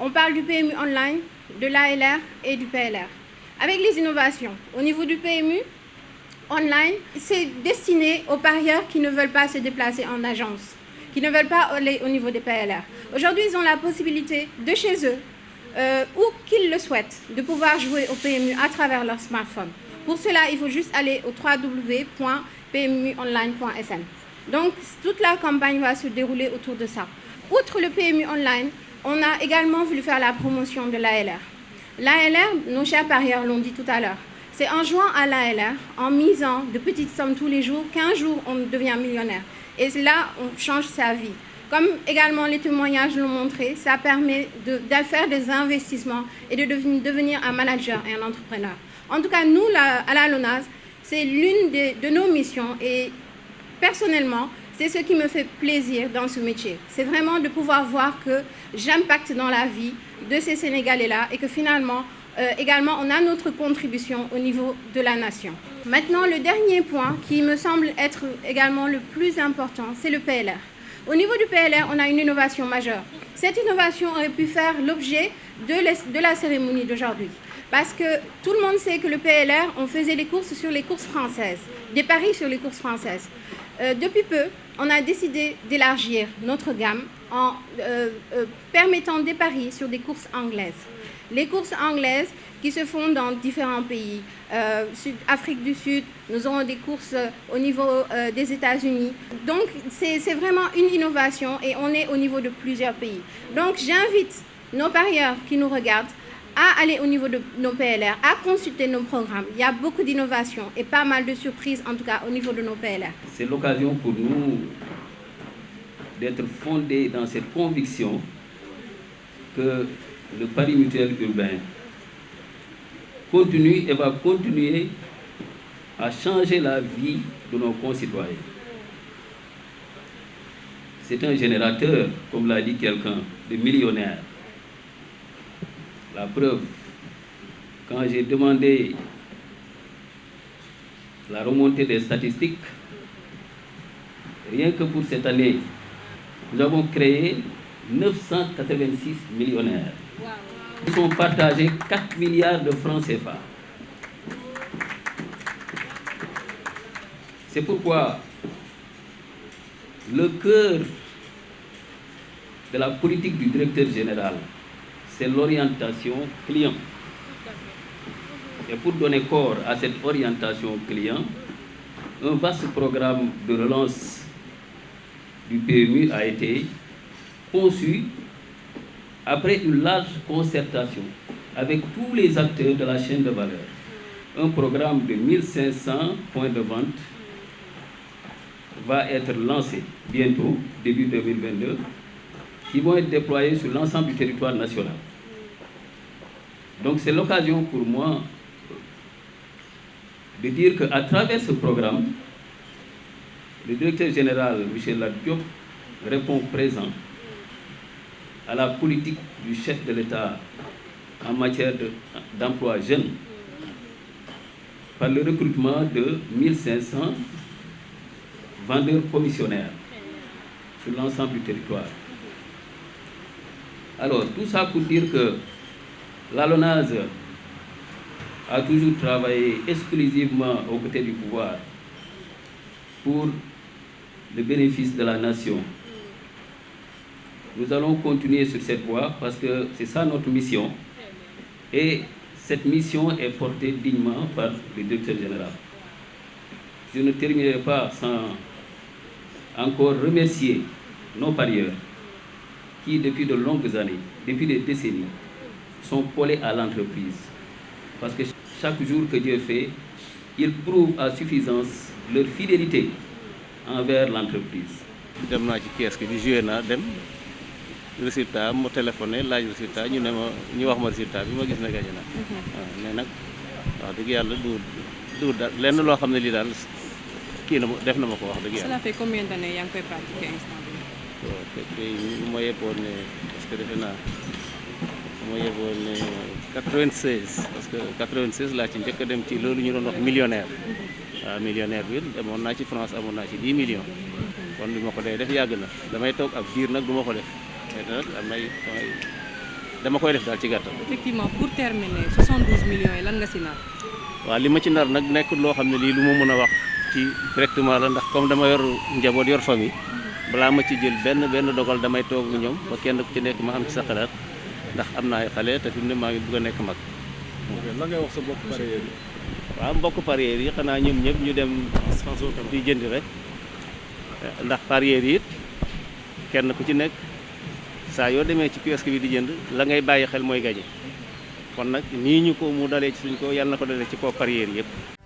On parle du PMU online, de l'ALR et du PLR. Avec les innovations, au niveau du PMU online, c'est destiné aux parieurs qui ne veulent pas se déplacer en agence, qui ne veulent pas aller au niveau des PLR. Aujourd'hui, ils ont la possibilité de chez eux, où qu'ils le souhaitent, de pouvoir jouer au PMU à travers leur smartphone. Pour cela, il faut juste aller au www.pmuonline.sn. Donc, toute la campagne va se dérouler autour de ça. Outre le PMU online, on a également voulu faire la promotion de l'ALR. L'ALR, nos chers parieurs l'ont dit tout à l'heure, c'est en jouant à l'ALR, en misant de petites sommes tous les jours, qu'un jour on devient millionnaire. Et là, on change sa vie. Comme également les témoignages l'ont montré, ça permet de faire des investissements et de devenir un manager et un entrepreneur. En tout cas, nous, à la LONASE, c'est l'une de nos missions et personnellement, c'est ce qui me fait plaisir dans ce métier. C'est vraiment de pouvoir voir que j'impacte dans la vie de ces Sénégalais-là et que finalement, également, on a notre contribution au niveau de la nation. Maintenant, le dernier point qui me semble être également le plus important, c'est le PLR. Au niveau du PLR, on a une innovation majeure. Cette innovation aurait pu faire l'objet de la cérémonie d'aujourd'hui. Parce que tout le monde sait que le PLR, on faisait les courses sur les courses françaises, des paris sur les courses françaises. Depuis peu, on a décidé d'élargir notre gamme en permettant des paris sur des courses anglaises. Les courses anglaises qui se font dans différents pays. Afrique du Sud, nous aurons des courses au niveau des États-Unis. Donc, c'est vraiment une innovation et on est au niveau de plusieurs pays. Donc, j'invite nos parieurs qui nous regardent à aller au niveau de nos PLR, à consulter nos programmes. Il y a beaucoup d'innovations et pas mal de surprises, en tout cas, au niveau de nos PLR. C'est l'occasion pour nous d'être fondés dans cette conviction que le pari mutuel urbain continue et va continuer à changer la vie de nos concitoyens. C'est un générateur, comme l'a dit quelqu'un, de millionnaires. La preuve, quand j'ai demandé la remontée des statistiques, rien que pour cette année, nous avons créé 986 millionnaires. Ils sont partagés 4 milliards de francs CFA. C'est pourquoi le cœur de la politique du directeur général, c'est l'orientation client. Et pour donner corps à cette orientation client, un vaste programme de relance du PMU a été conçu après une large concertation avec tous les acteurs de la chaîne de valeur. Un programme de 1500 points de vente va être lancé bientôt, début 2022, qui vont être déployés sur l'ensemble du territoire national. Donc c'est l'occasion pour moi de dire qu'à travers ce programme, le directeur général Michel Diop répond présent à la politique du chef de l'État en matière d'emploi jeune par le recrutement de 1500 vendeurs commissionnaires sur l'ensemble du territoire. Alors, tout ça pour dire que la LONASE a toujours travaillé exclusivement aux côtés du pouvoir pour le bénéfice de la nation. Nous allons continuer sur cette voie parce que c'est ça notre mission et cette mission est portée dignement par le directeur général. Je ne terminerai pas sans encore remercier nos parieurs qui, depuis de longues années, depuis des décennies, sont collés à l'entreprise. Parce que chaque jour que Dieu fait, ils prouvent à suffisance leur fidélité envers l'entreprise. Dem naa ci kiosque bi joué naa dem résultat mu téléphoné laaj résultat ñu ne ma ñu wax ma résultat bi ma gis na gagné na waaw mais nag wax dëgg yàlla du daal lenn loo xam ne lii daal kii na def na ma ko wax dëgg yàlla. Cela fait combien d'années yaa ngi koy pratiquer instant bi? waaw tey ma yebboon ne parce que defe naa ma yebboon ne 96 parce que 96 laa ci njëkk a dem ci loolu ñu doon wax millionnaire. waaw millionnaire bi demoon naa ci France amoon naa ci 10 millions kon bi ma ko dee def yàgg na damay toog ab diir nag du ma ko def mais nag am nay dama koy def daal ci gàttal. effectivement pour terminer 72 millions yi lan nga si nar. waaw li ma ci nar nag nekk loo xam ne lii lu ma mën a wax ci directement la ndax comme dama yor njaboot yor famille balaa ma ci jël benn dogal damay toog ñoom ba kenn ku ci nekk ma am ci sa xalaat ndax am na ay xale te fi mu ne maa ngi bëgg a nekk mag. lan ngay wax sa mbokk parieurs yi. waaw mbokk parieurs yi xanaa ñoom ñëpp ñu dem di jëndi rek ndax parieurs yi it kenn ku ci nekk saa yoo demee ci kiosque bi di jënd la ngay bàyyi xel mooy gañe kon nag nii ñu ko mu dalee ci suñ ko yàlla na ko dalee ci kaw parieurs yëpp.